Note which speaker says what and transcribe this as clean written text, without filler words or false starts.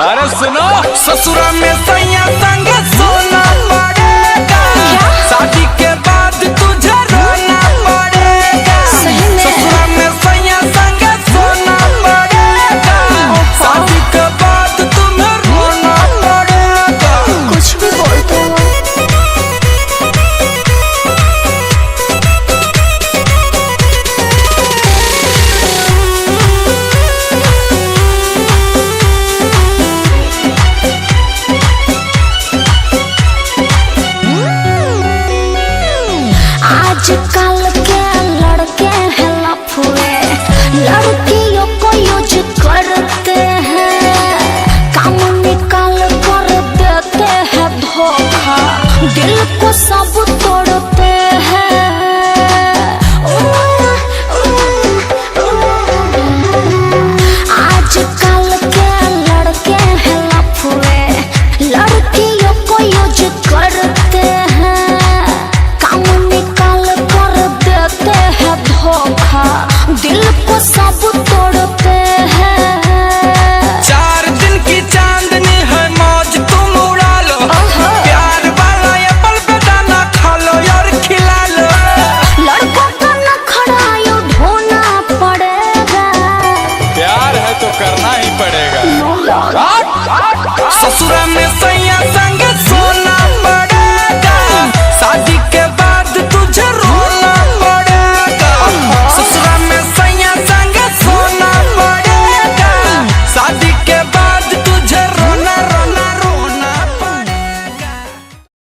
Speaker 1: अरे सुनो, ससुरा में सैया संग सोना पड़ेगा, शादी के बाद तुझे रोना पड़ेगा। ससुरा में सैया संग सोना पड़ेगा, शादी के बाद तुम्हें रोना पड़ेगा।
Speaker 2: कुछ भी बोलते हो। आजकल के लड़के हैं लफुए, लड़कियों को यूज करते हैं, काम निकाल कर देते हैं धोखा, दिल को सब तोड़ते हैं। आजकल के लड़के हैं लफुए, लड़कियों को यूज करते हैं, काम निकाल कर देते हैं धोखा, दिल को सब तोड़ते हैं।
Speaker 1: 4 दिन की चांदनी है, मौज तुम उड़ा लो, प्यार वाला एप्पल पे दाना खा लो और खिला लो।
Speaker 2: लड़कों का नखरा यूं ढोना पड़ेगा,
Speaker 1: प्यार है तो करना ही पड़ेगा।
Speaker 2: नो यार।
Speaker 1: ससुरा में सैया